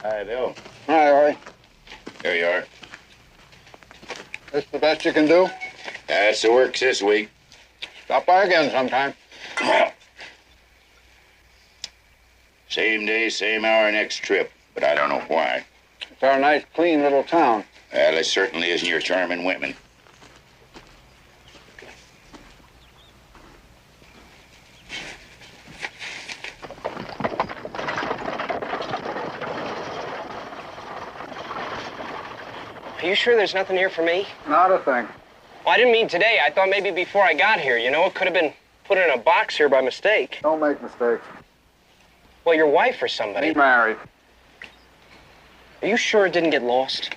Hi, Bill. Hi, Ori. Here you are. This the best you can do? That's the works this week. Stop by again sometime. Same day, same hour, next trip. But I don't know why. It's our nice, clean little town. Well, it certainly isn't your charming women. Are you sure there's nothing here for me? Not a thing. Well, I didn't mean today. I thought maybe before I got here. You know, it could have been put in a box here by mistake. Don't make mistakes. Well, your wife or somebody. Be married. Are you sure it didn't get lost?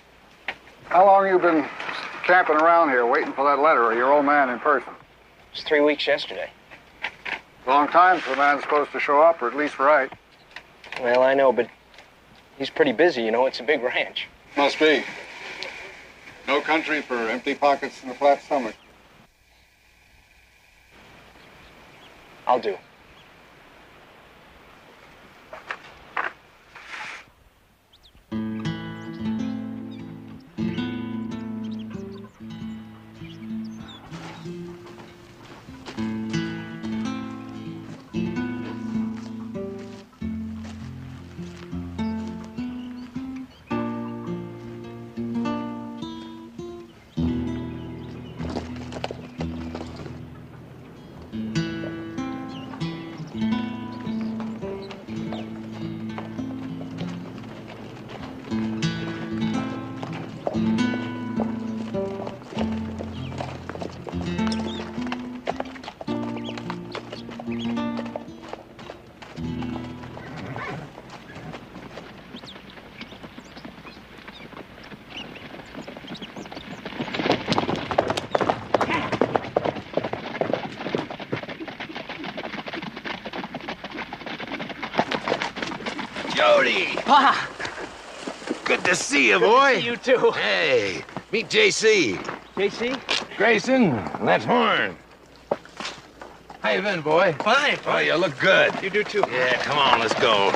How long you been camping around here waiting for that letter of your old man in person? It was 3 weeks yesterday. Long time for a man supposed to show up, or at least write. Well, I know, but he's pretty busy, you know. It's a big ranch. Must be. No country for empty pockets and a flat stomach. I'll do. Pa! Good to see you, boy. Good to see you, too. Hey, meet J.C. J.C.? Grayson, and that's Horn. How you been, boy? Fine. Oh, you look good. You do, too. Yeah, come on, let's go.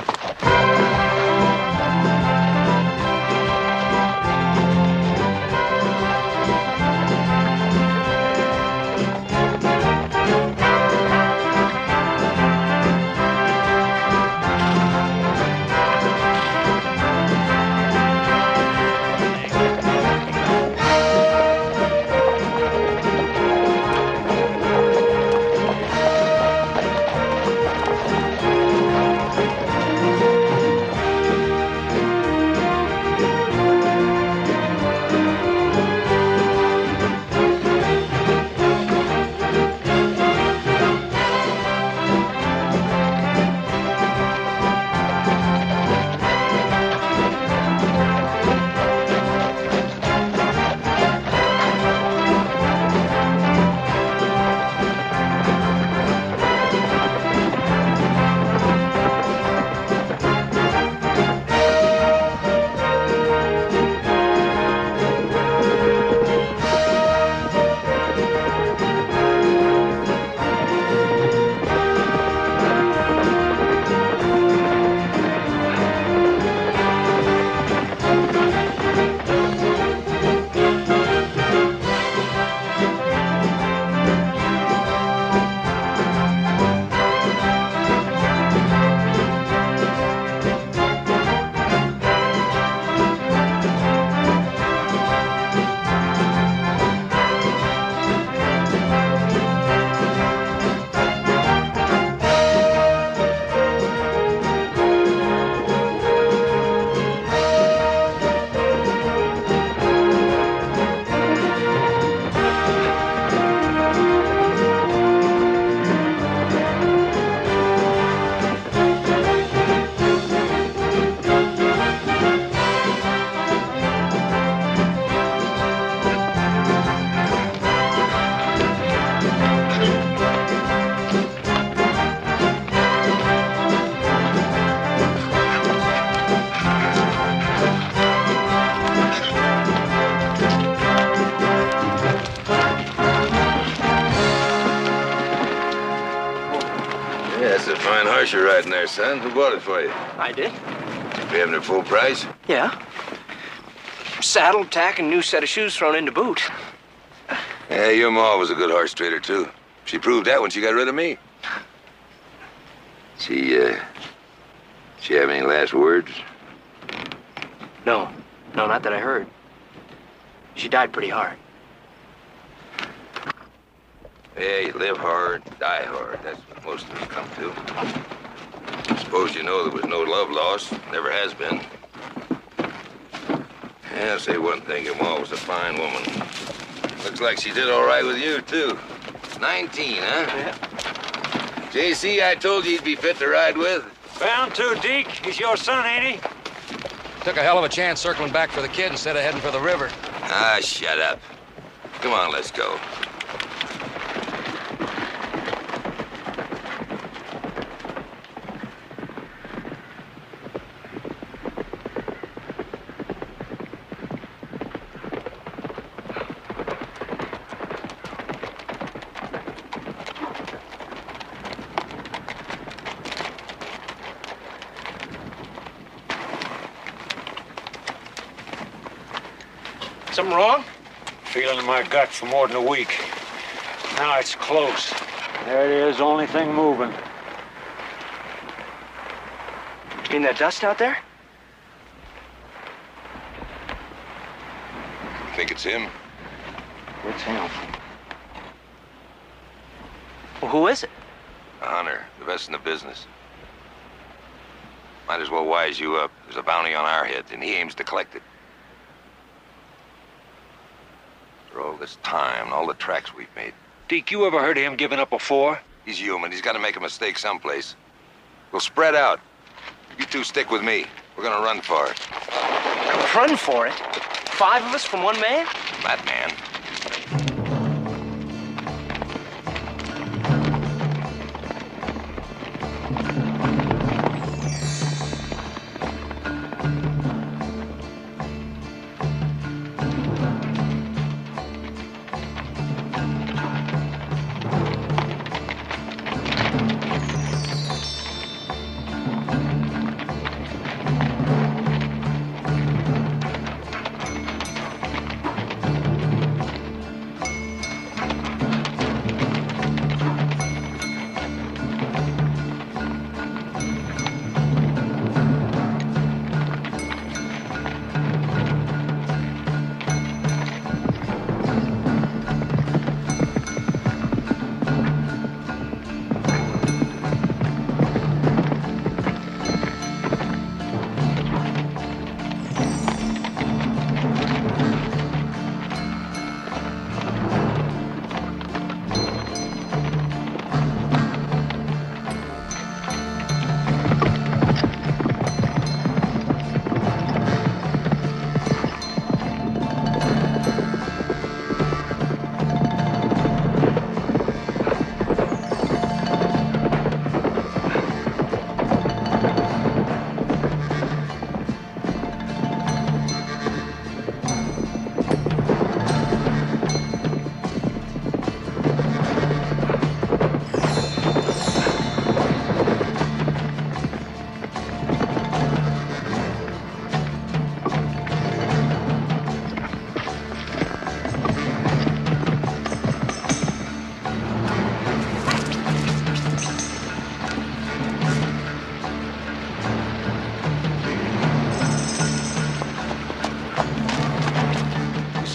That's a fine horse you're riding there, son. Who bought it for you? I did. Pay him the full price? Yeah. Saddle, tack, and new set of shoes thrown in to boot. Yeah, your ma was a good horse trader, too. She proved that when she got rid of me. She have any last words? No. No, not that I heard. She died pretty hard. Yeah, you live hard, die hard. That's what most of us come to. I suppose you know there was no love lost. Never has been. Yeah, I'll say one thing. Your ma was a fine woman. Looks like she did all right with you, too. 19, huh? Yeah. JC, I told you he'd be fit to ride with. Bound to, Deke. He's your son, ain't he? Took a hell of a chance circling back for the kid instead of heading for the river. Ah, shut up. Come on, let's go. Something wrong? Feeling in my gut for more than a week. Now it's close. There it is, only thing moving. You mean that dust out there? Think it's him? It's him. Well, who is it? A hunter, the best in the business. Might as well wise you up. There's a bounty on our heads, and he aims to collect it. For all this time and all the tracks we've made. Deke, you ever heard of him giving up before? He's human. He's got to make a mistake someplace. We'll spread out. You two stick with me. We're gonna run for it. Run for it? 5 of us from one man? That man.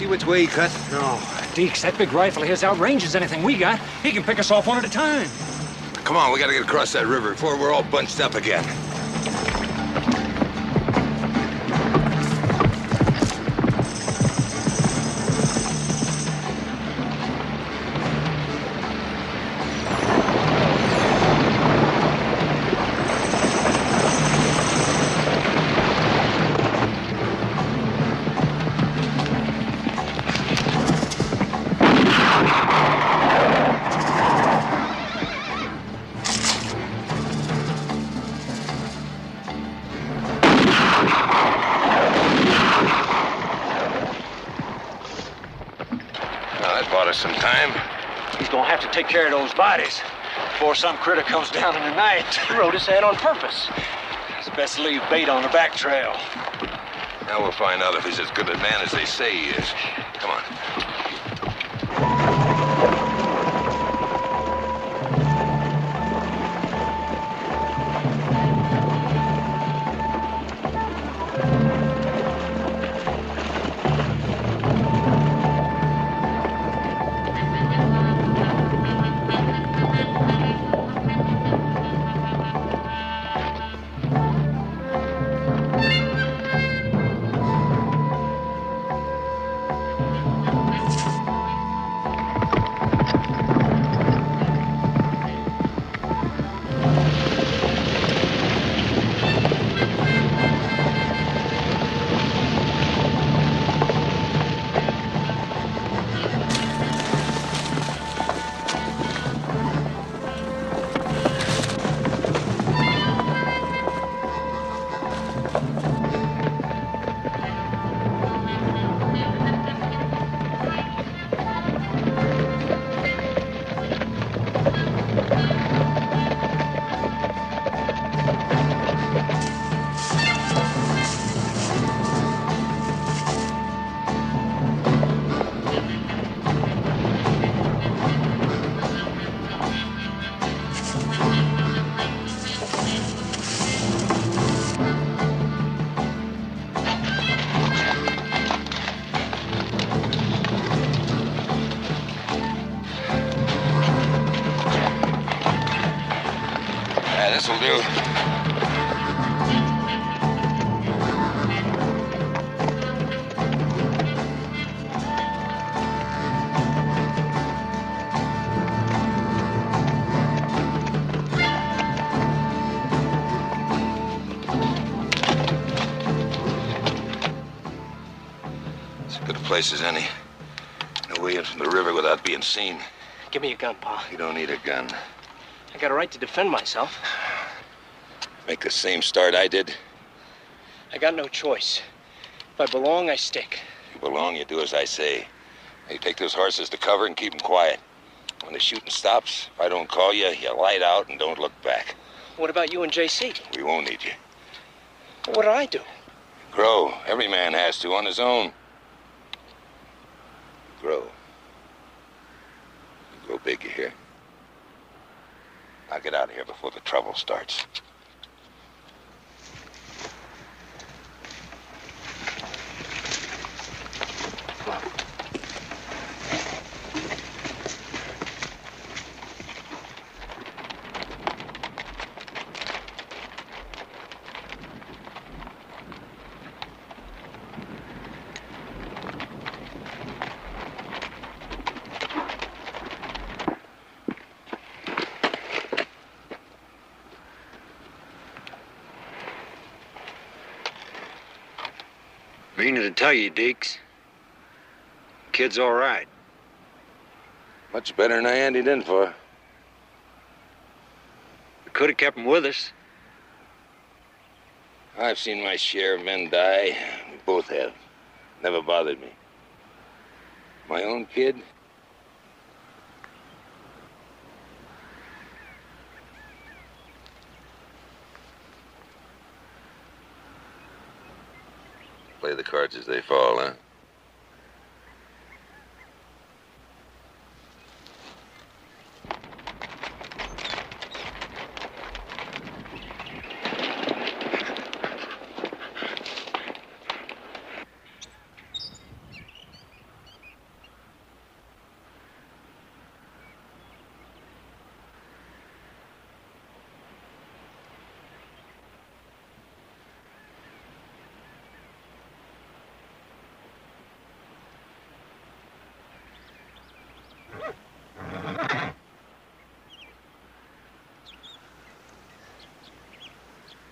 Which way he cut? No. Deeks, that big rifle of his outranges anything we got. He can pick us off one at a time. Come on, we gotta get across that river before we're all bunched up again. Some time. He's gonna have to take care of those bodies. before some critter comes down in the night. He rode his head on purpose. It's best to leave bait on the back trail. Now we'll find out if he's as good a man as they say he is. Come on. This'll do. As good a place as any. No way into the river without being seen. Give me a gun, Pa. You don't need a gun. I got a right to defend myself. Make the same start I did. I got no choice. If I belong, I stick. If you belong, you do as I say. You take those horses to cover and keep them quiet. When the shooting stops, if I don't call you, you light out and don't look back. What about you and JC? We won't need you. What did I do? Grow. Every man has to on his own. Grow. Grow big, you hear? I'll get out of here before the trouble starts. Meaning to tell you, Deeks. Kid's all right. Much better than I ended in for. We could have kept him with us. I've seen my share of men die. We both have. Never bothered me. My own kid? Play the cards as they fall, huh?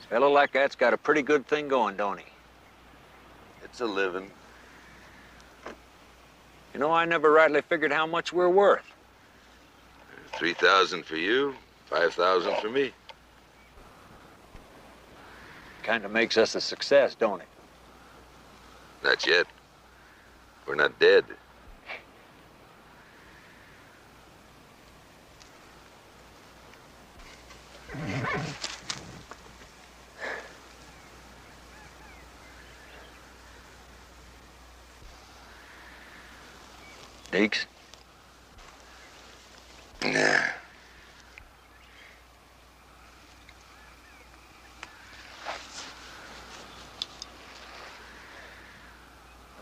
Fellow like that's got a pretty good thing going, don't he? It's a living. You know, I never rightly figured how much we're worth. 3,000 for you, 5,000 for me. Kind of makes us a success, don't it? Not yet. We're not dead. Deeks? Nah. I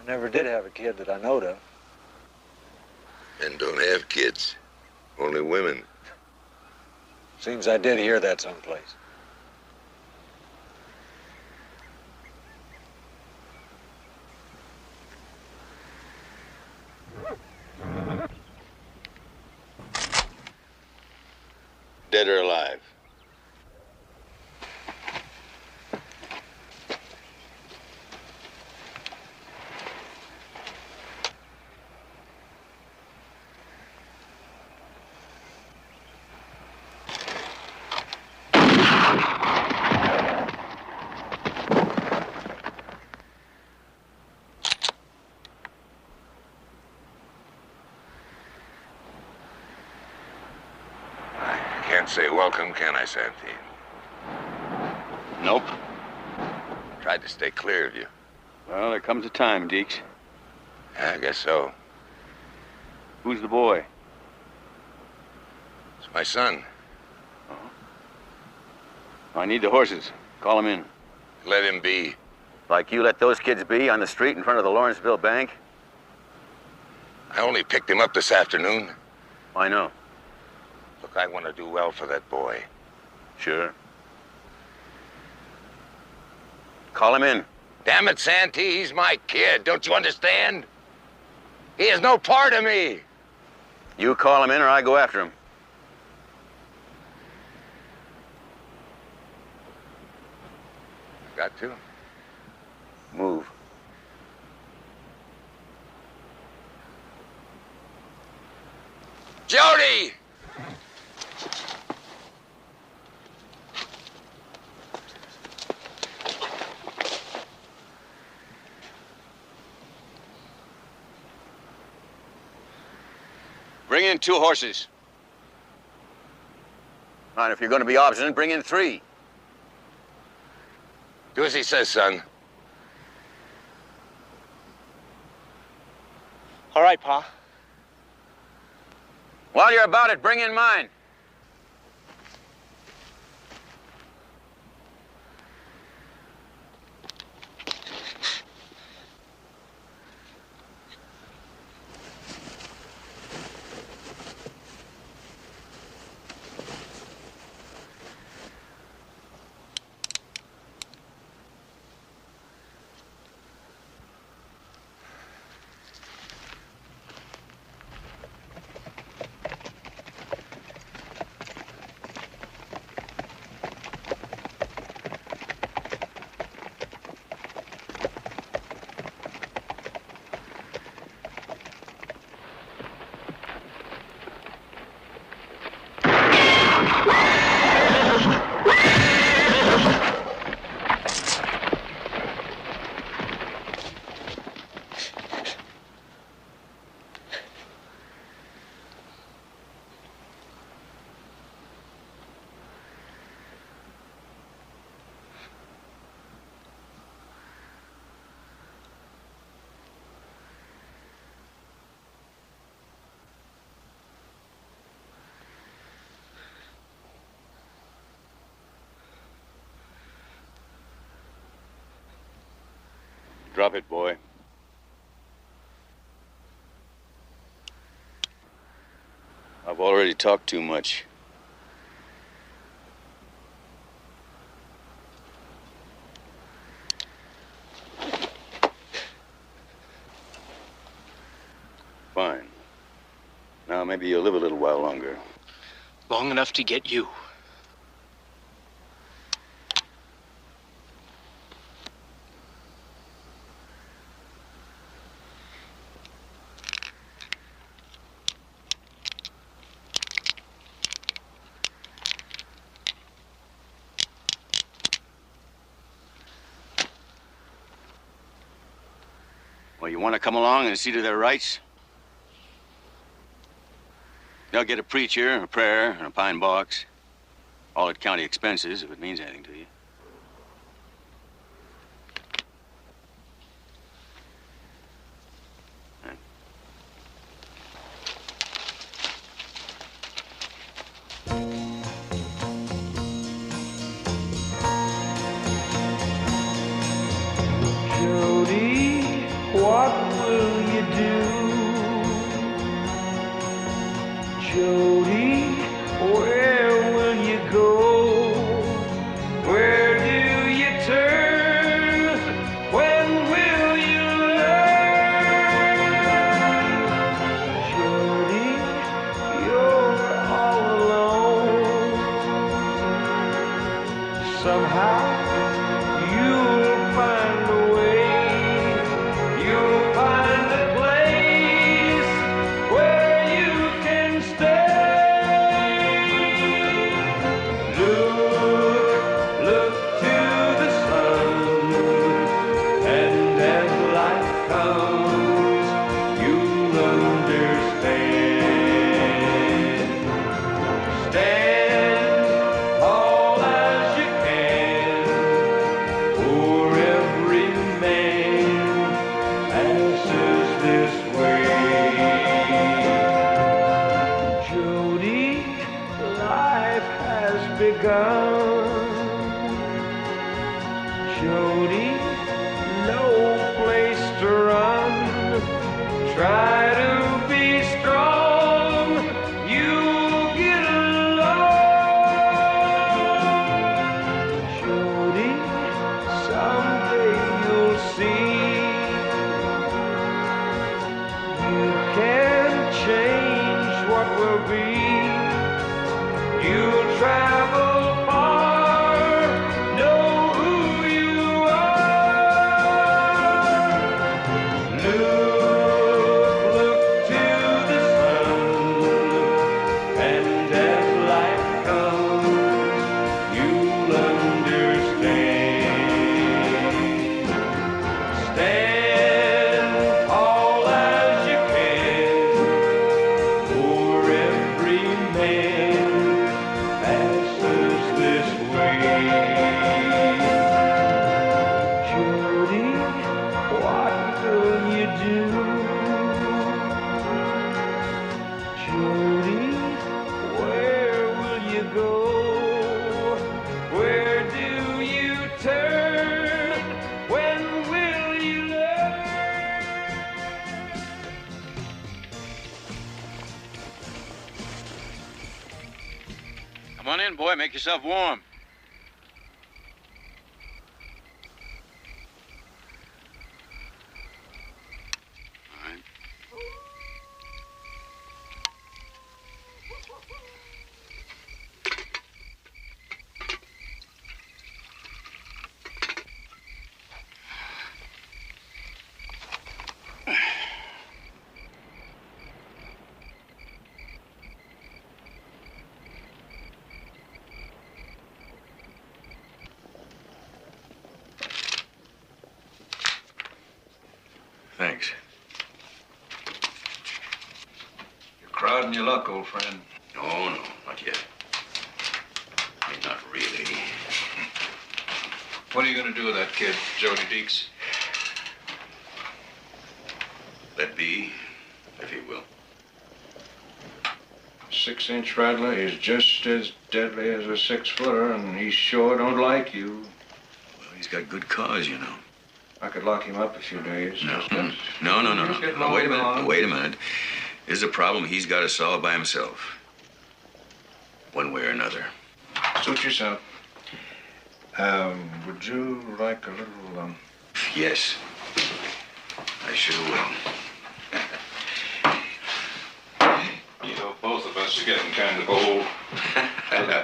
never did have a kid that I knowed of. Men don't have kids. Only women. Seems I did hear that someplace. Dead or alive? Can't say welcome, can I, Santee? Nope. Tried to stay clear of you. Well, there comes a time, Deeks. Yeah, I guess so. Who's the boy? It's my son. I need the horses. Call him in. Let him be. Like you let those kids be on the street in front of the Lawrenceville Bank? I only picked him up this afternoon. I know. Look, I want to do well for that boy. Sure. Call him in. Damn it, Santee, he's my kid. Don't you understand? He is no part of me. You call him in or I go after him. Got to. Move. Jody! Bring in 2 horses. All right, if you're going to be obstinate, bring in 3. Do as he says, son. All right, Pa. While you're about it, bring in mine. Drop it, boy. I've already talked too much. Fine. Now maybe you'll live a little while longer. Long enough to get you. Well, you want to come along and see to their rights? They'll get a preacher, and a prayer, and a pine box. All at county expenses, if it means anything to you. Jody, where will you go? Where do you turn? When will you learn? Jody, you're all alone. Somehow you'll find a way. You'll find a place where you can stay. Look to the sun, and as light comes, you'll understand. Stand tall as you can, for every man passes this way. Jody, life has begun. Jody, no place to run. Try to be strong, you'll get along. Jody, someday you'll see you can change what will be. You'll travel far, know who you are. Look to the sun, and as light comes, you'll understand. Stand tall as you can, for every man passes this way. Jody, what will you do? Jody, where will you go? Where do you turn? When will you learn? Come on in, boy. Make yourself warm. All right. Thanks. You're crowding your luck, old friend. No, not yet. I mean, not really. What are you going to do with that kid, Jody Deeks? Let be, if he will. 6-inch rattler is just as deadly as a 6-footer, and he sure don't like you. Well, he's got good cause, you know. I could lock him up a few days. No. Just- No. Just get Wait a minute. along. Wait a minute. This is a problem he's got to solve by himself. One way or another. Suit yourself. Would you like a little, Yes. I sure will. You know, both of us are getting kind of old.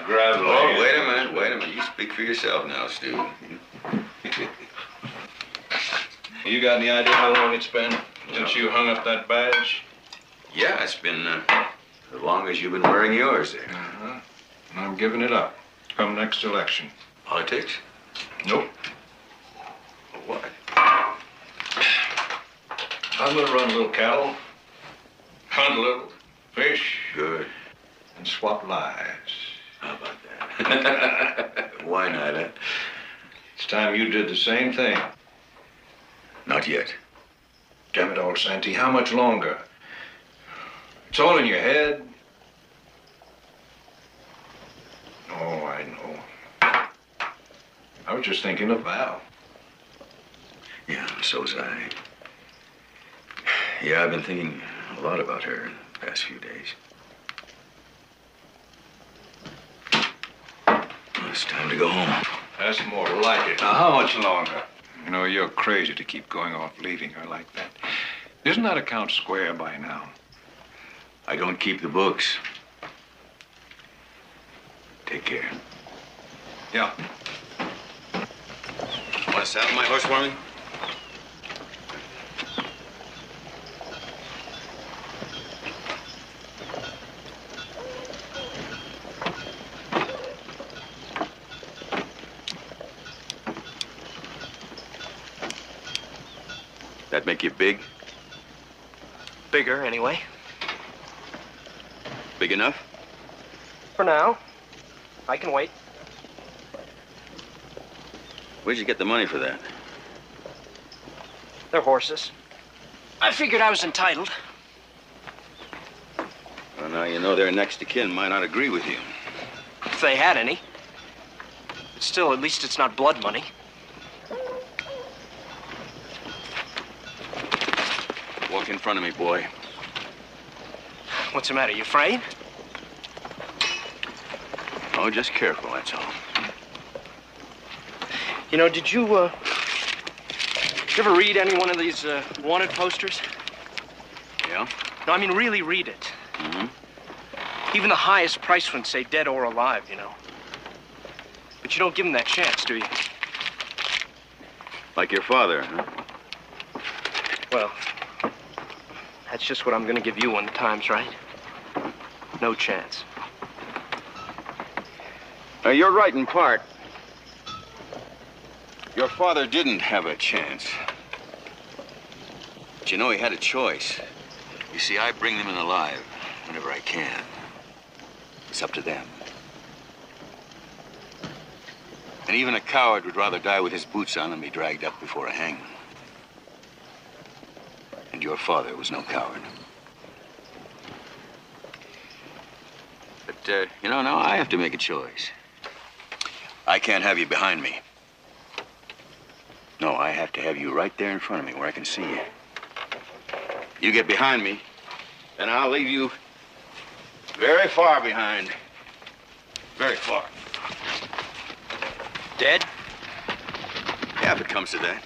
Gravel. Oh, wait a minute. You speak for yourself now, Stu. You got any idea how long it's been since you hung up that badge? Yeah, it's been as long as you've been wearing yours there. Uh-huh. I'm giving it up. Come next election. Politics? Nope. What? I'm gonna run a little cattle, hunt a little, fish, Good. and swap lives. How about that? Why not, eh? It's time you did the same thing. Not yet. Damn it all, Santee, how much longer? It's all in your head. Oh, I know. I was just thinking of Val. Yeah, so's I. Yeah, I've been thinking a lot about her in the past few days. to go home. That's more like it. Now, how much longer? You know, you're crazy to keep going off leaving her like that. Isn't that account square by now? I don't keep the books. Take care. Yeah. Want to saddle my horse for me? That make you big? Bigger, anyway. Big enough? For now. I can wait. Where'd you get the money for that? They're horses. I figured I was entitled. Well, now you know their next of kin might not agree with you. If they had any. But still, at least it's not blood money. Walk in front of me, boy. What's the matter? You afraid? Oh, just careful, that's all. You know, did you ever read any one of these wanted posters? Yeah? No, I mean really read it. Mm-hmm. Even the highest price ones say dead or alive, you know. But you don't give them that chance, do you? Like your father, huh? Well, that's just what I'm gonna give you when the time's right. No chance. You're right in part. Your father didn't have a chance. But you know, he had a choice. You see, I bring them in alive whenever I can. It's up to them. And even a coward would rather die with his boots on than be dragged up before a hangman. And your father was no coward. But, you know, now I have to make a choice. I can't have you behind me. No, I have to have you right there in front of me where I can see you. You get behind me, and I'll leave you very far behind. Very far. Dead? Yeah, if it comes to that.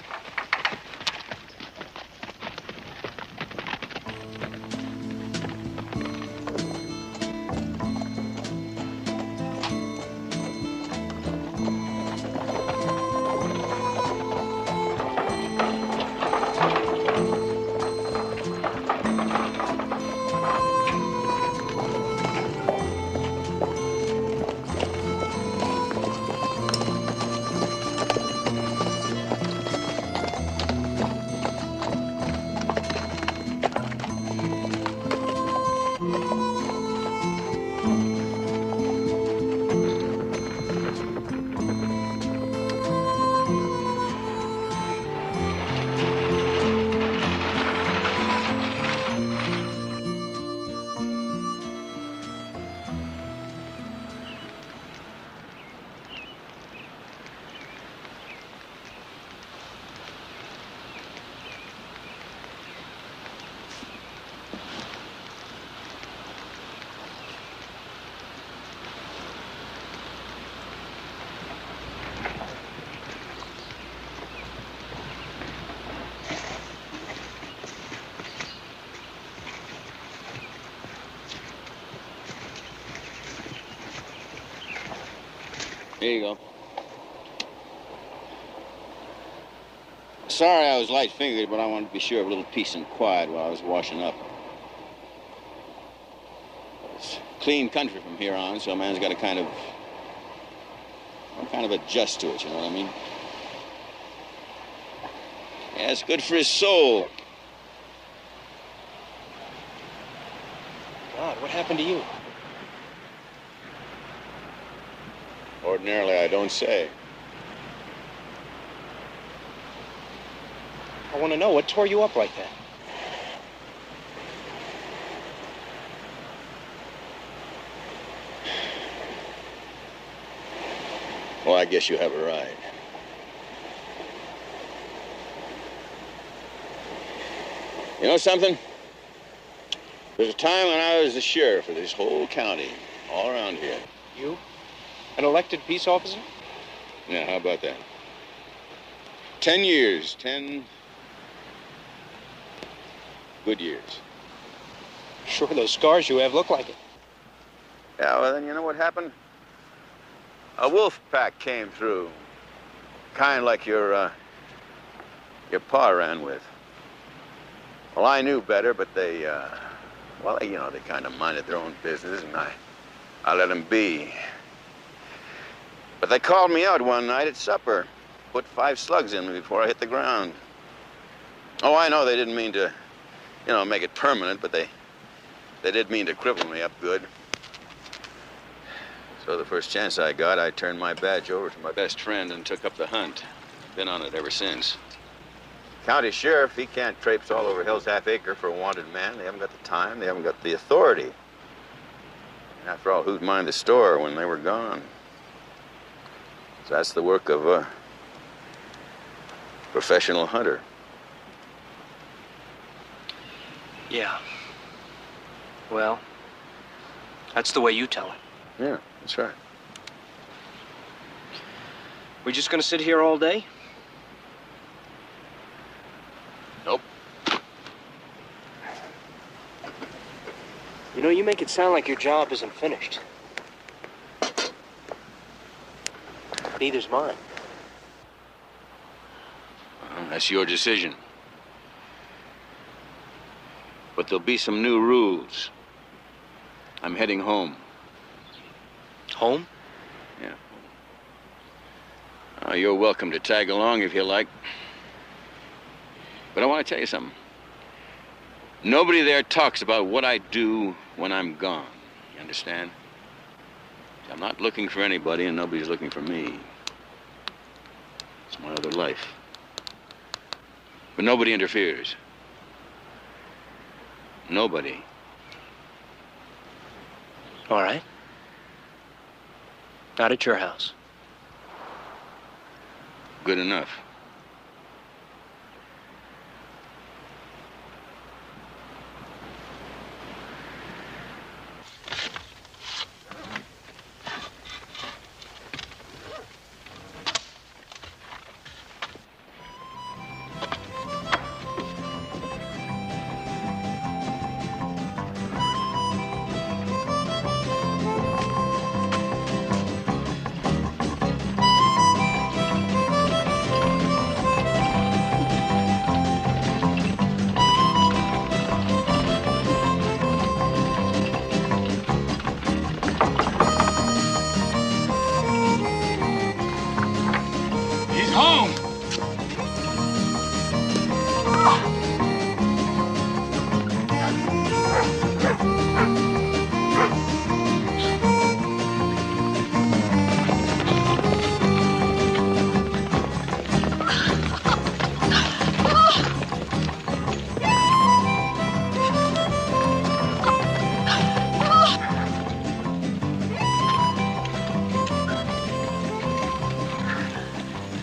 Here you go. Sorry I was light-fingered, but I wanted to be sure of a little peace and quiet while I was washing up. It's a clean country from here on, so a man's got to kind of adjust to it, you know what I mean? Yeah, it's good for his soul. God, what happened to you? Ordinarily, I don't say. I want to know what tore you up like that. Well, I guess you have a right. You know something? There's a time when I was the sheriff of this whole county, all around here. You? An elected peace officer? Yeah, how about that? 10 years, 10 good years. Sure, those scars you have look like it. Yeah, well, then you know what happened? A wolf pack came through. Kind like your pa ran with. Well, I knew better, but they, well, you know, they kind of minded their own business, and I let them be. But they called me out one night at supper. Put 5 slugs in me before I hit the ground. Oh, I know they didn't mean to, you know, make it permanent, but they did mean to cripple me up good. So the first chance I got, I turned my badge over to my best friend and took up the hunt. Been on it ever since. County sheriff, he can't traipse all over Hell's Half Acre for a wanted man. They haven't got the time, they haven't got the authority. And after all, who'd mind the store when they were gone? So that's the work of a professional hunter. Yeah. Well, that's the way you tell it. Yeah, that's right. We just gonna sit here all day? Nope. You know, you make it sound like your job isn't finished. Neither's mine. Well, that's your decision. But there'll be some new rules. I'm heading home. Home? Yeah. You're welcome to tag along if you like. But I want to tell you something. Nobody there talks about what I do when I'm gone. You understand? I'm not looking for anybody, and nobody's looking for me. It's my other life. But nobody interferes. Nobody. All right. Not at your house. Good enough.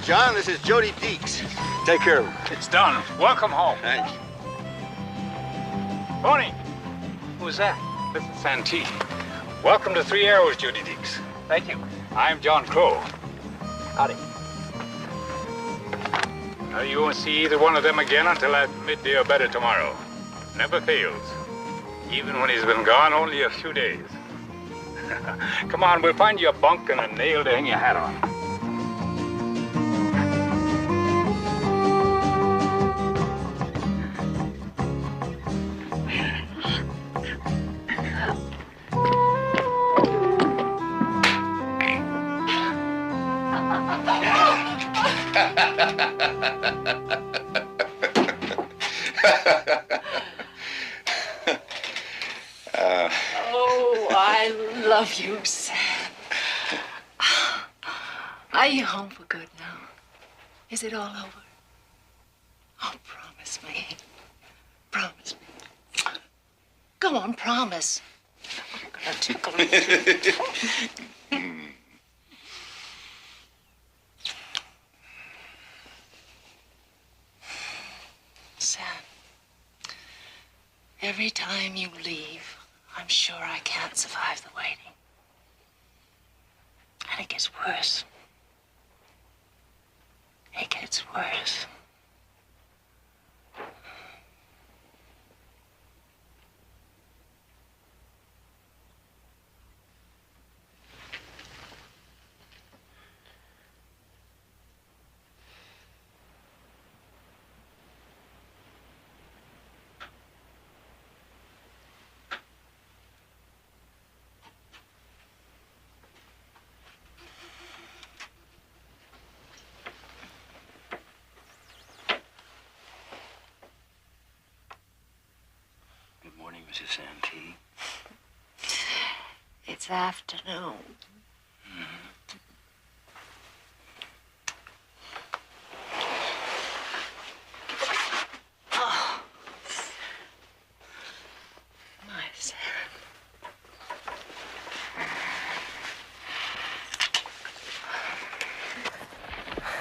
John, this is Jody Deeks. Take care of her. It's done. Welcome home. Thanks. Bonnie. Who's that? This is Santee. Welcome to 3 Arrows, Judy Deeks. Thank you. I'm John Crow. Howdy. Now, you won't see either one of them again until at midday or better tomorrow. Never fails. Even when he's been gone only a few days. Come on, we'll find you a bunk and a nail to hang your hat on. Oh, I love you, Sam. Are you home for good now? Is it all over? Oh, promise me. Promise me. Go on, promise. I'm gonna tickle you. Sam, every time you leave, I'm sure I can't survive the waiting. And it gets worse. morning, Mrs. Santee. It's afternoon. Oh. My son.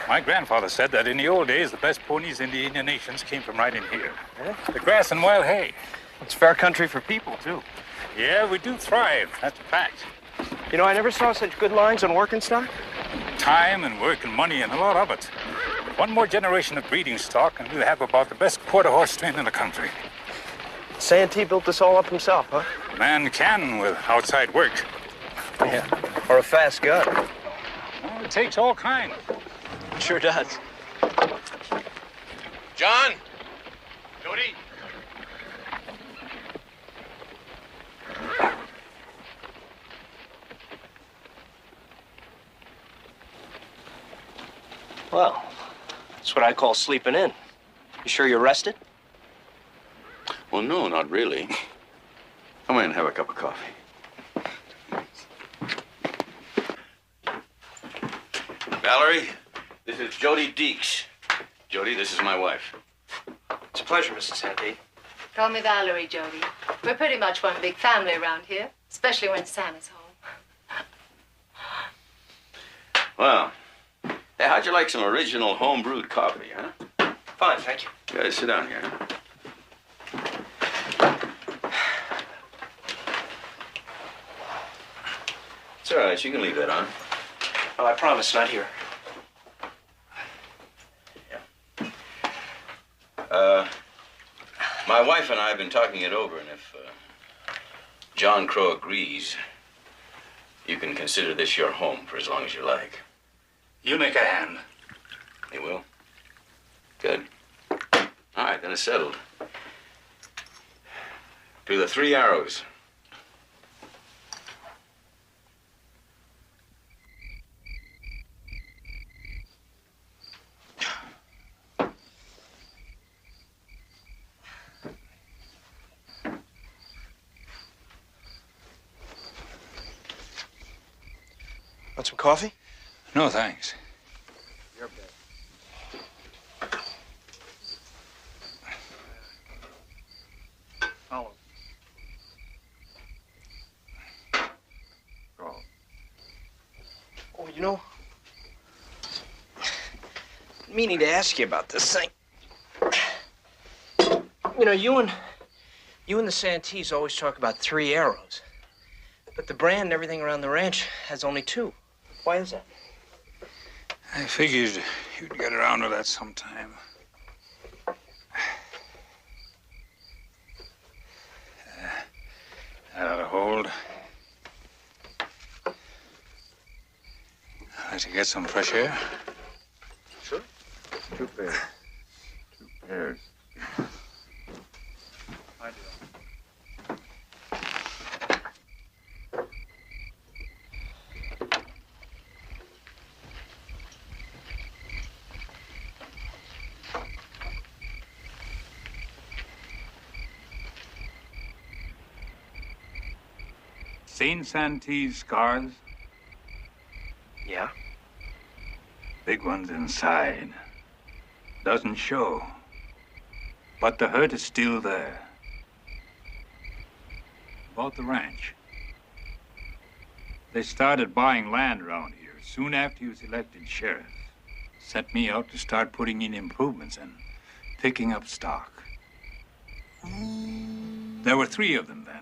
My grandfather said that in the old days, the best ponies in the Indian nations came from right in here. The grass and wild hay. It's fair country for people, too. Yeah, we do thrive. That's a fact. You know, I never saw such good lines on working stock. Time and work and money and a lot of it. One more generation of breeding stock and we'll have about the best quarter horse strain in the country. Santee built this all up himself, huh? Man can with outside work. Yeah, or a fast gun. Well, it takes all kinds. It sure does. John? Jody? Well, that's what I call sleeping in. You sure you're rested? Well, no, not really. Come in and have a cup of coffee. Valerie, this is Jody Deeks. Jody, this is my wife. It's a pleasure, Mrs. Santee. Call me Valerie, Jody. We're pretty much one big family around here, especially when Sam is home. Well, hey, how'd you like some original home-brewed coffee, huh? Fine, thank you. You guys sit down here. It's all right. You can leave that on. Well, I promise, not here. My wife and I have been talking it over, and if John Crow agrees, you can consider this your home for as long as you like. You make a hand. You will? Good. All right, then it's settled. To the Three Arrows. Want some coffee? No, thanks. You're okay. Follow. Go. Oh, you know, meaning to ask you about this thing. You know, you and the Santees always talk about 3 arrows, but the brand and everything around the ranch has only 2. Why is that? I figured you'd get around to that sometime. That ought to hold. I'd like to get some fresh air. Sure. 2 pairs. 2 pairs. I do. Seen Santee's scars? Yeah? Big ones inside. Doesn't show. But the hurt is still there. About the ranch. They started buying land around here soon after he was elected sheriff. Sent me out to start putting in improvements and picking up stock. There were 3 of them then.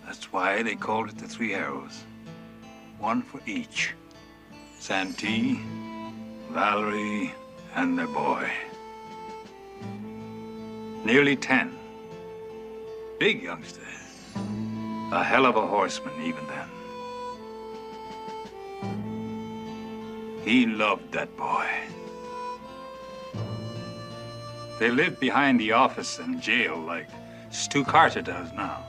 That's why they called it the 3 Arrows. 1 for each. Santee, Valerie, and their boy. Nearly 10. Big youngster. A hell of a horseman even then. He loved that boy. They lived behind the office and jail like Stu Carter does now.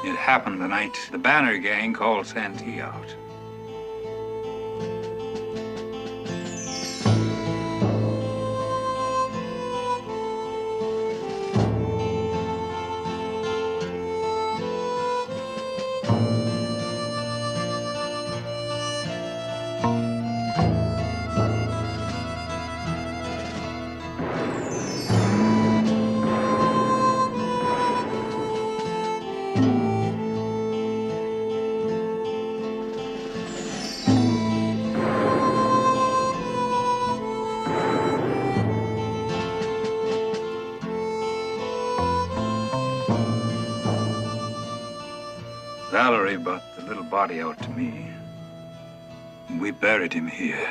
It happened the night the Banner gang called Santee out. Valerie brought the little body out to me. We buried him here.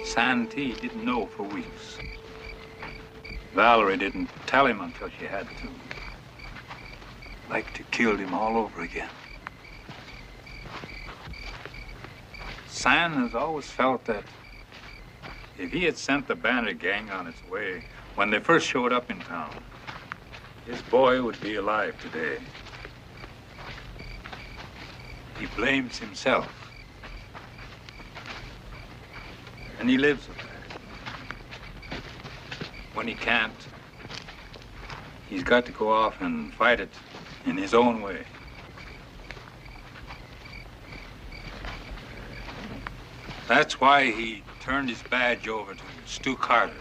Santee didn't know for weeks. Valerie didn't tell him until she had to. Like to kill him all over again. San has always felt that if he had sent the Banner gang on its way when they first showed up in town, his boy would be alive today. He blames himself. And he lives with that. When he can't, he's got to go off and fight it in his own way. That's why he turned his badge over to Stu Carter.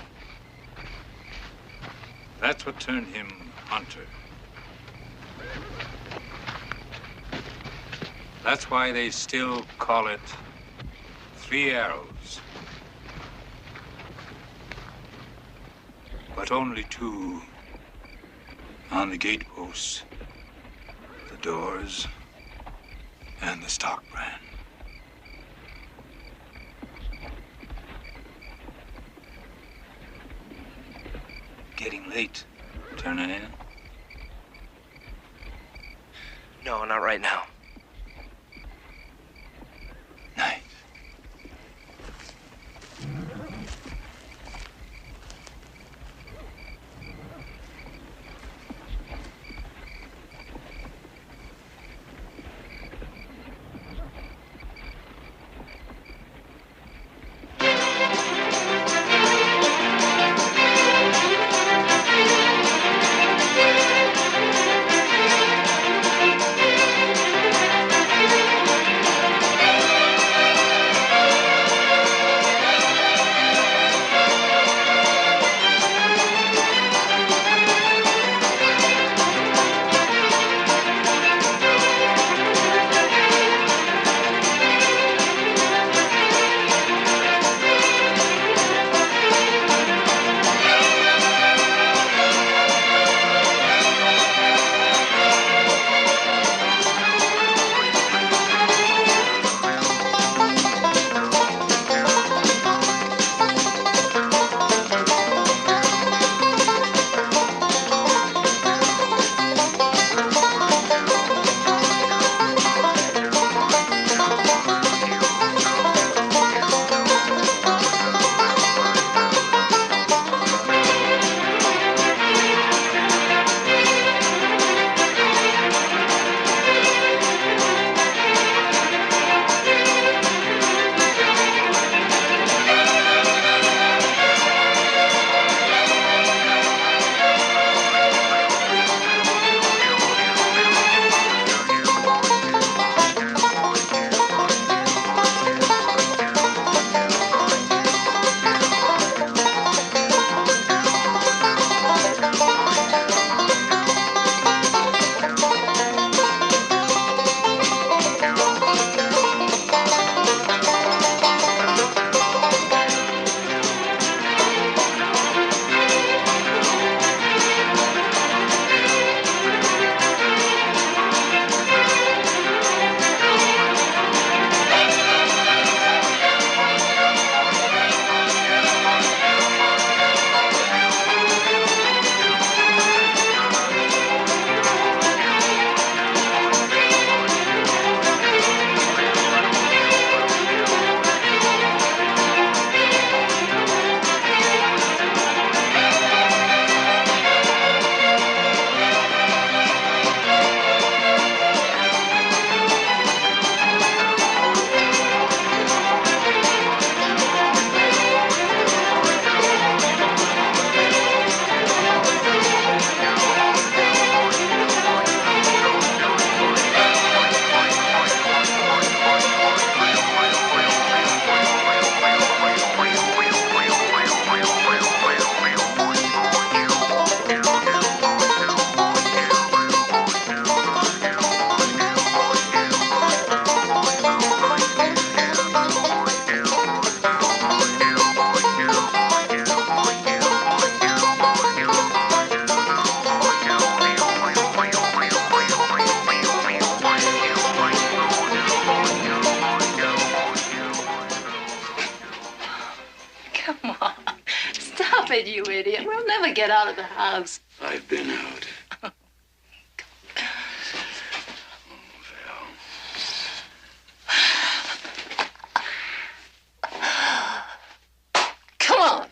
That's what turned him hunter. That's why they still call it 3 arrows. But only 2 on the gateposts, the doors, and the stock brand. Getting late. Turning in? No, not right now. Night. it, you idiot. We'll never get out of the house. I've been out. Come on.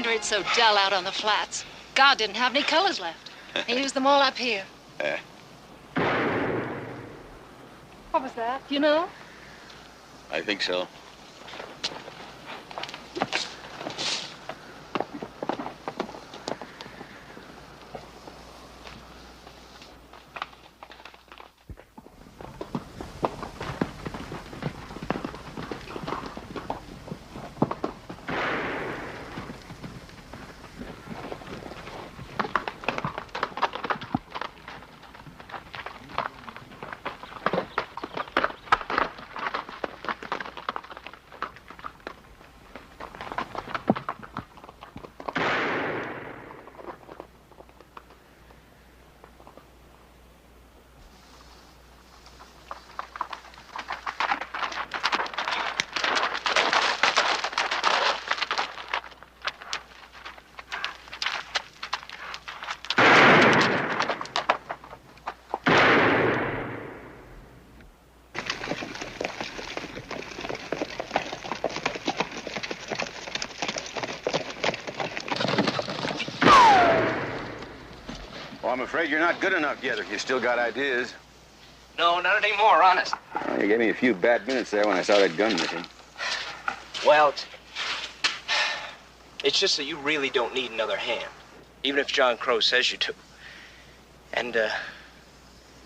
It's so dull out on the flats. God didn't have any colors left. He used them all up here. What was that? Do you know? I think so. I'm afraid you're not good enough yet if you still got ideas. No, not anymore, honest. Well, you gave me a few bad minutes there when I saw that gun missing. Well, it's just that you really don't need another hand, even if John Crow says you do. And,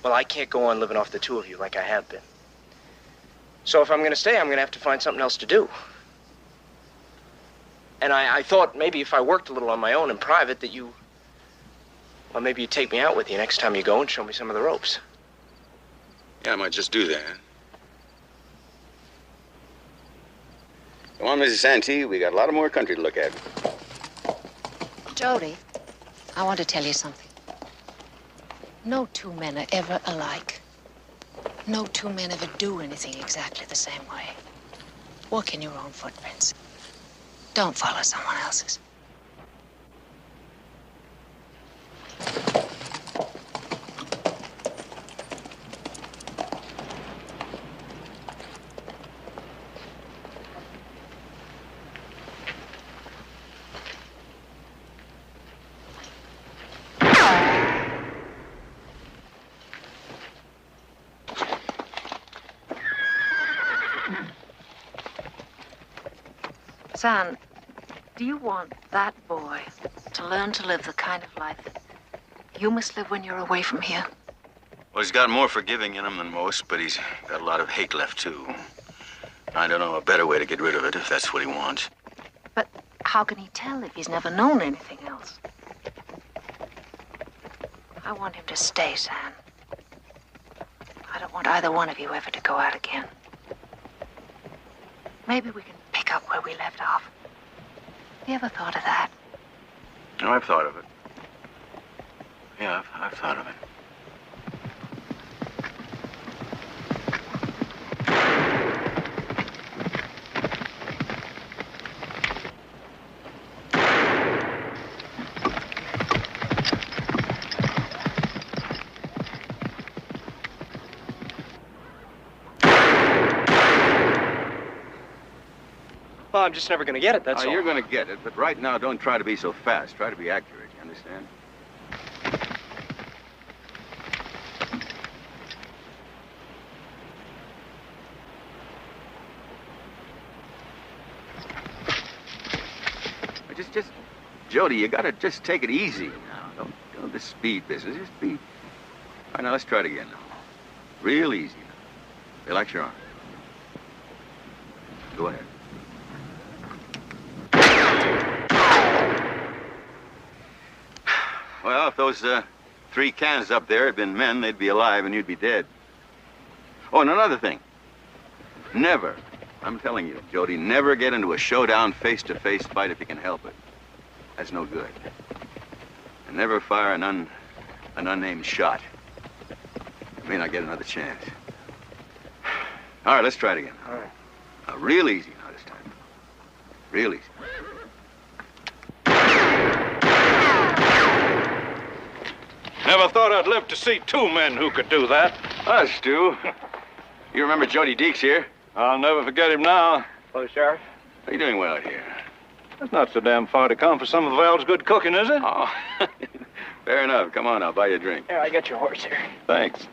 well, I can't go on living off the two of you like I have been. So if I'm going to stay, I'm going to have to find something else to do. And I thought maybe if I worked a little on my own in private that you... Well, maybe you'd take me out with you next time you go and show me some of the ropes. Yeah, I might just do that. Come on, Mrs. Santee, we got a lot of more country to look at. Jody, I want to tell you something. No two men are ever alike. No two men ever do anything exactly the same way. Walk in your own footprints. Don't follow someone else's. Son, do you want that boy to learn to live the kind of life that you must live when you're away from here? Well, he's got more forgiving in him than most, but he's got a lot of hate left, too. I don't know a better way to get rid of it, if that's what he wants. But how can he tell if he's never known anything else? I want him to stay, Sam. I don't want either one of you ever to go out again. Maybe we can pick up where we left off. Have you ever thought of that? No, I've thought of it. Yeah, I've thought of it. Well, I'm just never going to get it, that's all. You're going to get it, but right now, don't try to be so fast. Try to be accurate, you understand? Just, Jody, you got to just take it easy now. Don't the speed business. Just be... All right, now, let's try it again now. Real easy now. Relax your arm. Go ahead. Well, if those 3 cans up there had been men, they'd be alive and you'd be dead. Oh, and another thing. Never, I'm telling you, Jody, never get into a showdown face-to-face fight if you can help it. That's no good. And never fire an unnamed shot. You may not get another chance. All right, let's try it again. All right. Now, real easy now this time. Real easy. Never thought I'd live to see 2 men who could do that. Us, Stu. You remember Jody Deeks here? I'll never forget him now. Hello, Sheriff. How you doing well out here? That's not so damn far to come for some of Val's good cooking, is it? Oh, fair enough. Come on, I'll buy you a drink. Here, I got your horse here. Thanks.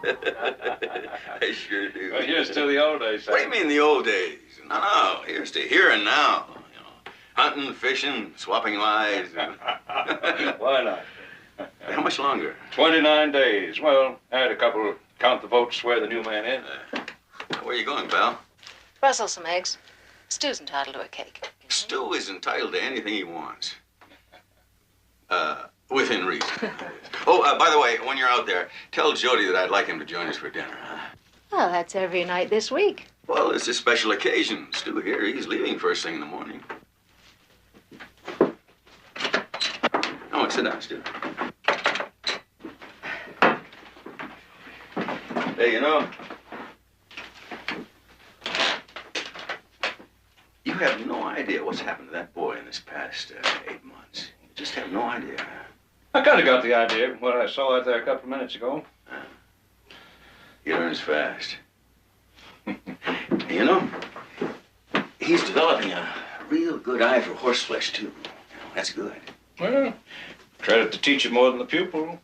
I sure do. Well, here's to the old days, What do you mean the old days? No, here's to here and now. You know, hunting, fishing, swapping lives. Why not? How much longer? 29 days. Well, add a couple, count the votes, swear the new man in. Where are you going, pal? Rustle some eggs. Stu's entitled to a cake. Stu is entitled to anything he wants. Within reason. Oh, by the way, when you're out there, tell Jody that I'd like him to join us for dinner, huh? Well, that's every night this week. Well, it's a special occasion. Stu here, he's leaving first thing in the morning. Oh, sit down, Stu. Hey, you know, you have no idea what's happened to that boy in this past 8 months. You just have no idea. I kind of got the idea when I saw it there a couple of minutes ago. He learns fast. You know, he's developing a real good eye for horseflesh, too. That's good. Well, credit the teacher more than the pupil.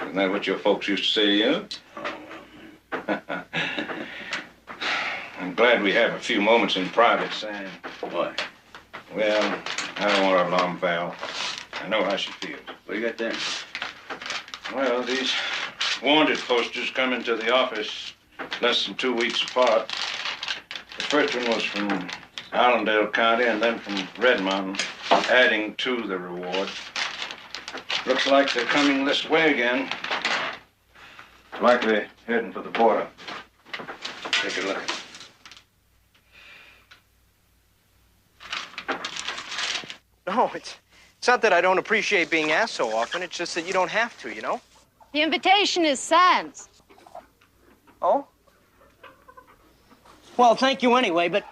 Isn't that what your folks used to say to you? Oh, well. I'm glad we have a few moments in private, Sam. Why? Well, I don't want to alarm Val. I know how she feels. What do you got there? Well, these wanted posters come into the office less than 2 weeks apart. The first one was from Allendale County and then from Red Mountain, adding to the reward. Looks like they're coming this way again. Likely heading for the border. Take a look. No, it's not that I don't appreciate being asked so often. It's just that you don't have to, you know? The invitation is Sam's. Oh? Well, thank you anyway, but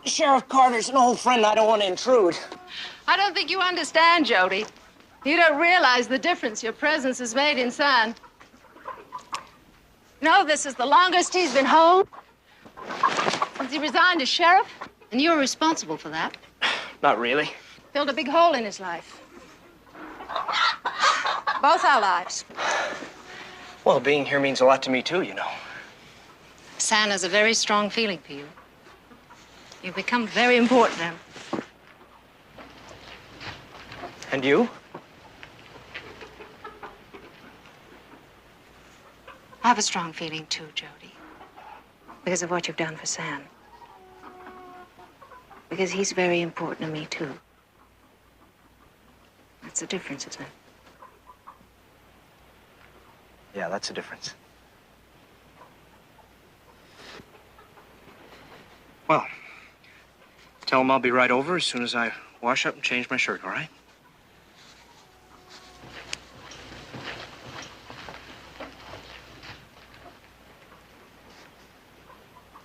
Sheriff Carter's an old friend. I don't want to intrude. I don't think you understand, Jody. You don't realize the difference your presence has made in San. No, this is the longest he's been home since he resigned as sheriff. And you're responsible for that. Not really. Filled a big hole in his life. Both our lives. Well, being here means a lot to me, too, you know. San has a very strong feeling for you. You've become very important to him. And you? I have a strong feeling, too, Jody. Because of what you've done for Sam. Because he's very important to me, too. That's the difference, isn't it? Yeah, that's the difference. Well, tell him I'll be right over as soon as I wash up and change my shirt, all right?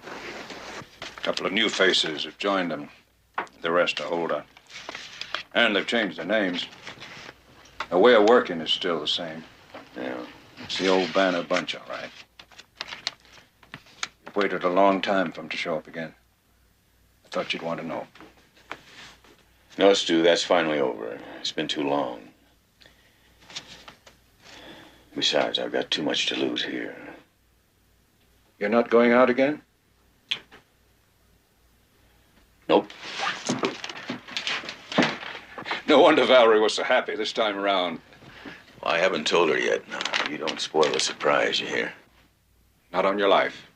A couple of new faces have joined them. The rest are older. And they've changed their names. The way of working is still the same. Yeah. It's the old Banner bunch, all right. You've waited a long time for them to show up again. I thought you'd want to know. No, Stu, that's finally over. It's been too long. Besides, I've got too much to lose here. You're not going out again? Nope. No wonder Valerie was so happy this time around. Well, I haven't told her yet. No, you don't spoil the surprise, you hear? Not on your life.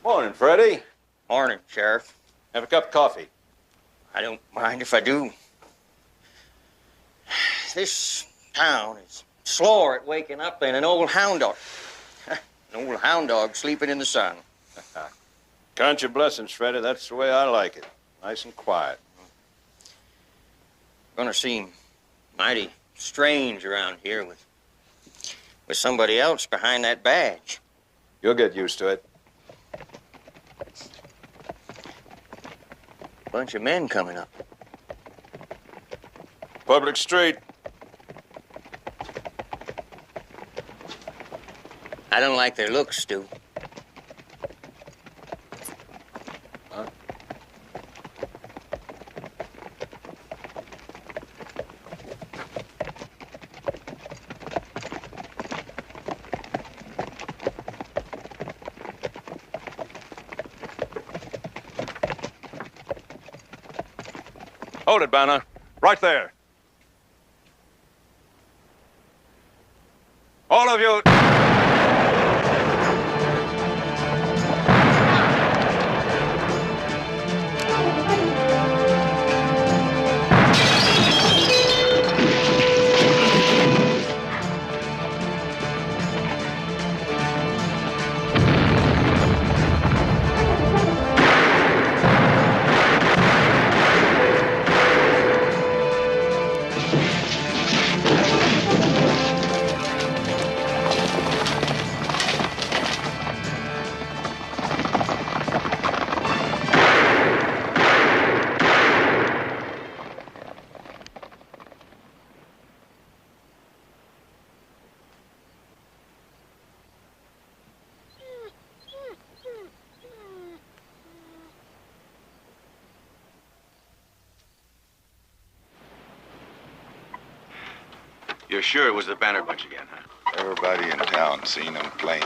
Morning, Freddie. Morning, Sheriff. Have a cup of coffee. I don't mind if I do. This town is slower at waking up than an old hound dog. An old hound dog sleeping in the sun. Count your blessings, Freddie. That's the way I like it. Nice and quiet. Gonna seem mighty strange around here with somebody else behind that badge. You'll get used to it. Bunch of men coming up. Public street. I don't like their looks, Stu. Huh? Hold it, Banner. Right there. All of you. You're sure it was the Banner bunch again, huh? Everybody in town seen them plain.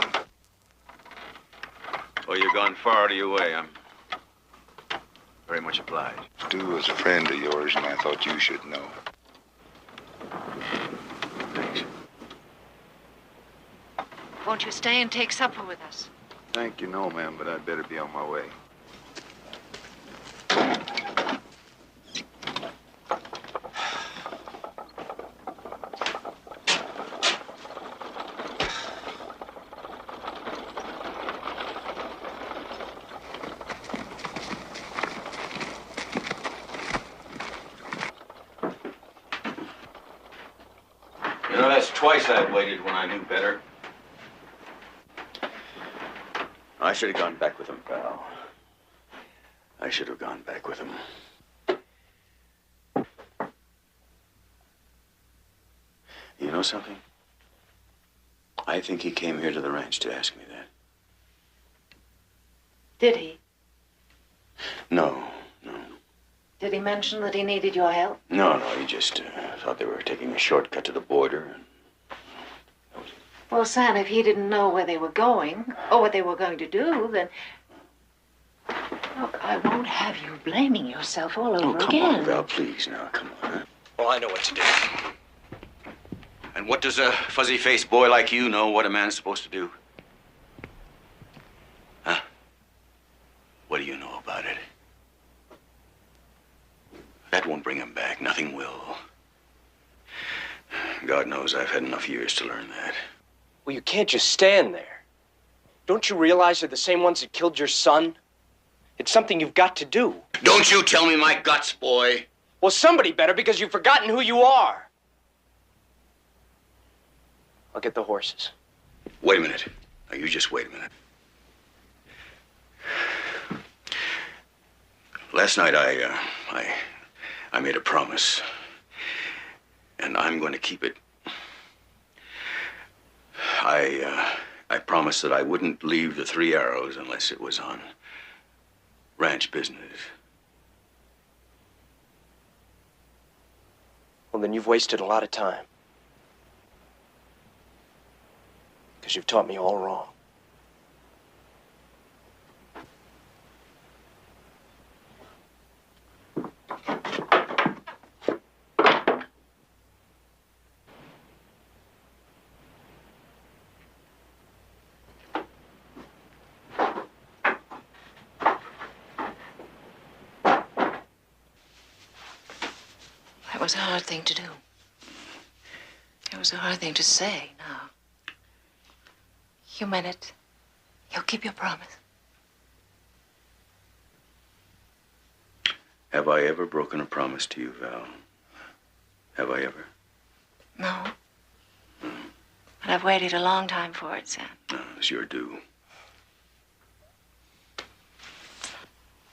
Well, you've gone far out of your way. I'm very much obliged. Stu was a friend of yours, and I thought you should know. Thanks. Won't you stay and take supper with us? Thank you, no, ma'am, but I'd better be on my way. You know, that's twice I've waited when I knew better. I should have gone back with him, pal. I should have gone back with him. You know something? I think he came here to the ranch to ask me that. Did he? No. Did he mention that he needed your help? No, he just thought they were taking a shortcut to the border. Well, Sam, if he didn't know where they were going or what they were going to do, then... Look, I won't have you blaming yourself all over come again. on, Val, please, now, come on. Huh? Well, I know what to do. And what does a fuzzy-faced boy like you know what a man's supposed to do? Huh? What do you know about it? That won't bring him back. Nothing will. God knows I've had enough years to learn that. Well, you can't just stand there. Don't you realize they're the same ones that killed your son? It's something you've got to do. Don't you tell me my guts, boy. Well, somebody better, because you've forgotten who you are. I'll get the horses. Wait a minute. Now, you just wait a minute. Last night, I made a promise, and I'm going to keep it. I promised that I wouldn't leave the Three Arrows unless it was on ranch business. Well, then you've wasted a lot of time. Because you've taught me all wrong. That was a hard thing to do. It was a hard thing to say, no. You meant it. You'll keep your promise. Have I ever broken a promise to you, Val? Have I ever? No. But I've waited a long time for it, Sam. No, it's your due.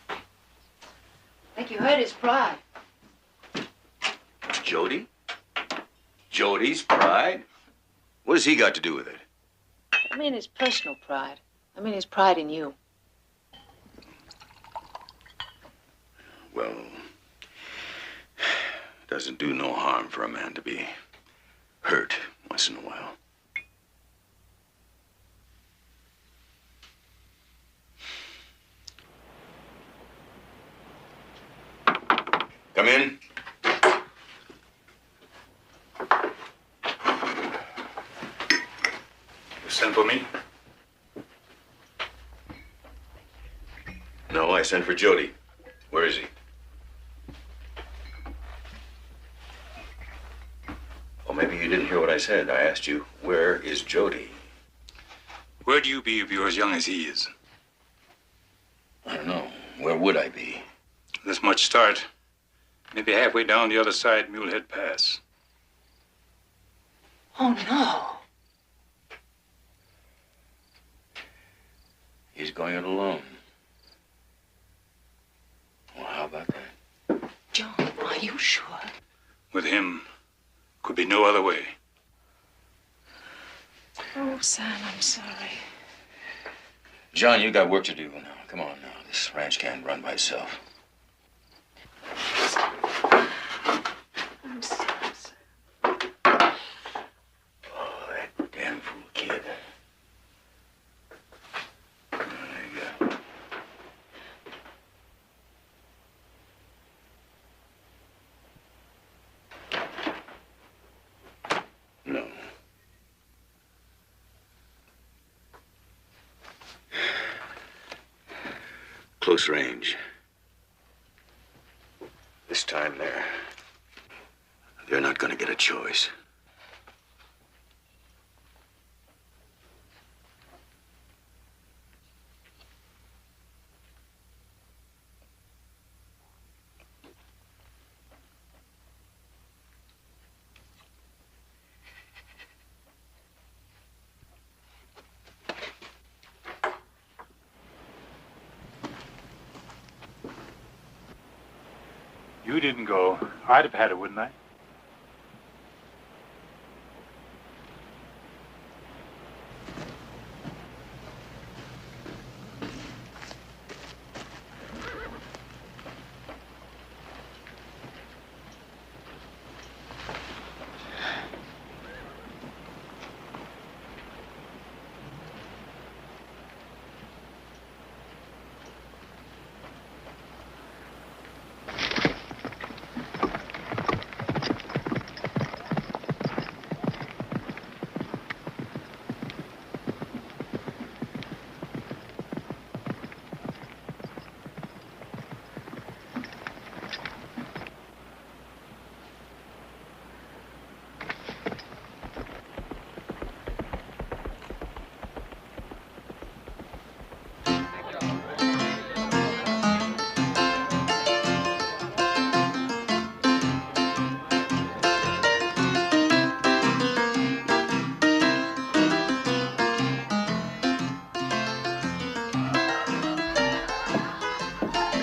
I think you hurt his pride. Jody? Jody's pride? What has he got to do with it? I mean his personal pride. I mean his pride in you. Well, it doesn't do no harm for a man to be hurt once in a while. Come in. You sent for me? No, I sent for Jody. Where is he? Oh, maybe you didn't hear what I said. I asked you, where is Jody? Where'd you be if you're as young as he is? I don't know. Where would I be? This much start. Maybe halfway down the other side, Mulehead Pass. Oh, no. He's going it alone. Well, how about that? John, are you sure? With him, could be no other way. Oh, Sam, I'm sorry. John, you got work to do now. Come on now. This ranch can't run by itself. I'm sorry. Oh, that damn fool kid. There you go. No. Close range. This time they're not gonna get a choice. You didn't go. I'd have had it, wouldn't I?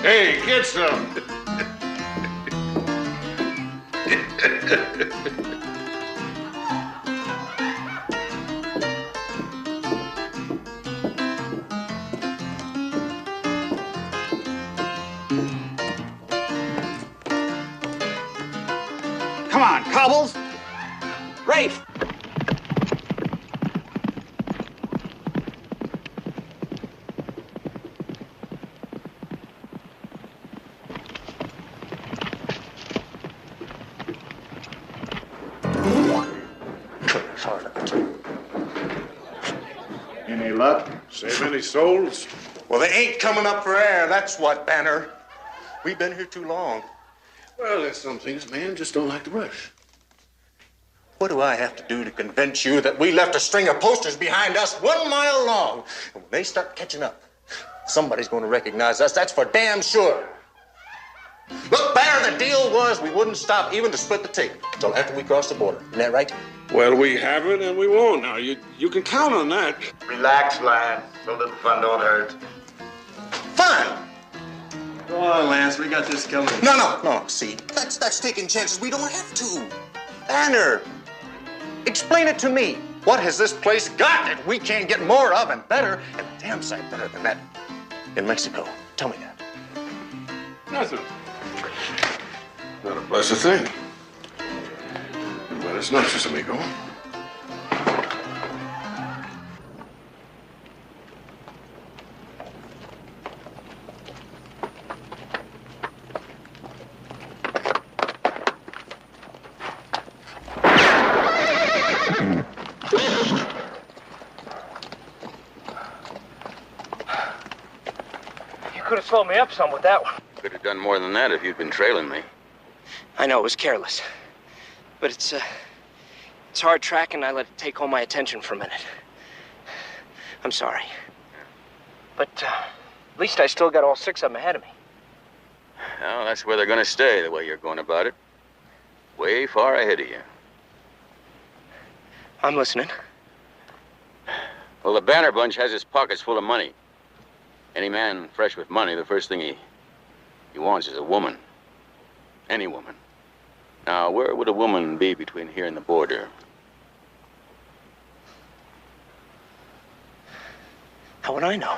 Hey, get some. Come on, Cobbles. Rafe. Any luck? Save any souls? Well, they ain't coming up for air, that's what, Banner. We've been here too long. Well, there's some things man just don't like to rush. What do I have to do to convince you that we left a string of posters behind us 1 mile long? And when they start catching up, somebody's going to recognize us. That's for damn sure. Look, Banner, the deal was we wouldn't stop even to split the tape until after we crossed the border. Isn't that right? Well, we haven't and we won't now. You can count on that. Relax, Lance. So little fun don't hurt. Fun! Go on, Lance. We got this coming. No. See, that's taking chances. We don't have to. Banner, explain it to me. What has this place got that we can't get more of and better, and a damn sight better than that in Mexico? Tell me that. Nothing. Not a blessed thing. Buenas noches, amigo. You could have slowed me up some with that one. Could have done more than that if you'd been trailing me. I know it was careless, but it's hard track, and I let it take all my attention for a minute. I'm sorry. But at least I still got all 6 of them ahead of me. Well, that's where they're going to stay, the way you're going about it. Way far ahead of you. I'm listening. Well, the Banner Bunch has his pockets full of money. Any man fresh with money, the first thing he wants is a woman. Any woman. Now, where would a woman be between here and the border? How would I know?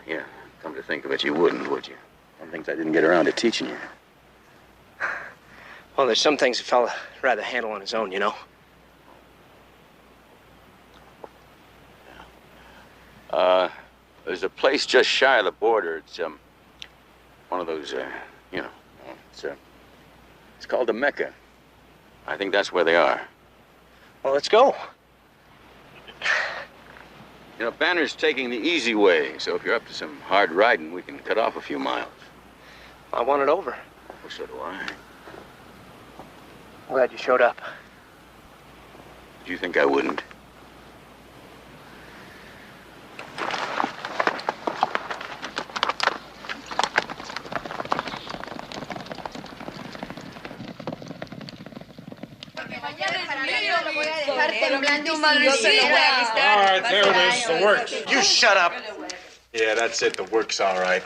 Yeah, come to think of it, you wouldn't, would you? Some things I didn't get around to teaching you. Well, there's some things a fella rather handle on his own, you know? There's a place just shy of the border. It's, one of those, it's called the Mecca. I think that's where they are. Well, let's go. You know, Banner's taking the easy way, so if you're up to some hard riding, we can cut off a few miles. I want it over. Well, so do I. Glad you showed up. Did you think I wouldn't? All right, there it is, the works. You shut up. Yeah, that's it. The work's all right.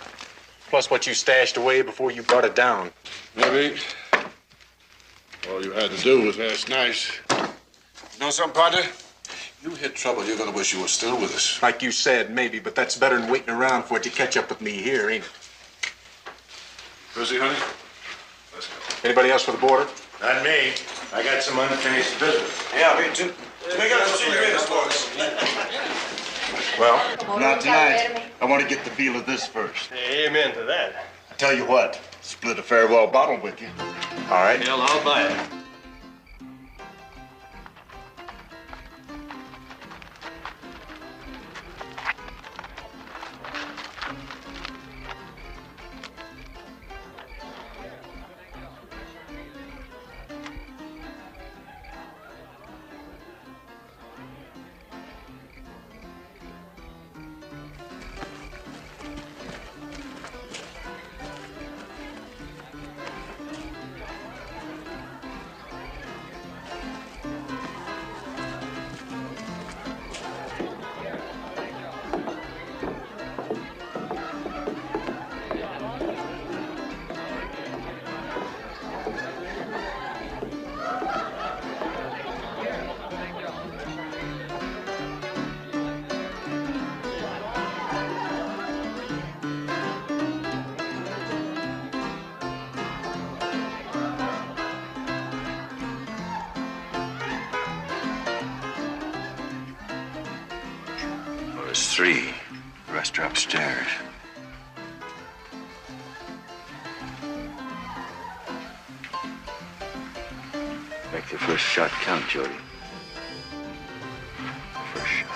Plus what you stashed away before you brought it down. Maybe all you had to do was ask nice. You know something, partner? You hit trouble, you're gonna wish you were still with us. Like you said, maybe, but that's better than waiting around for it to catch up with me here, ain't it? Busy, honey? Let's go. Anybody else for the border? Not me. I got some unfinished business. Yeah, me too. We got to see you in, boys. Well, not tonight. I want to get the feel of this first. Amen to that. I tell you what, split a farewell bottle with you. All right. Hell, I'll buy it. There's 3. The rest are upstairs. Make the first shot count, Jody. First shot.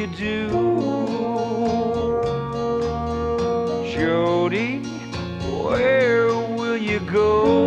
you do? Jody, where will you go?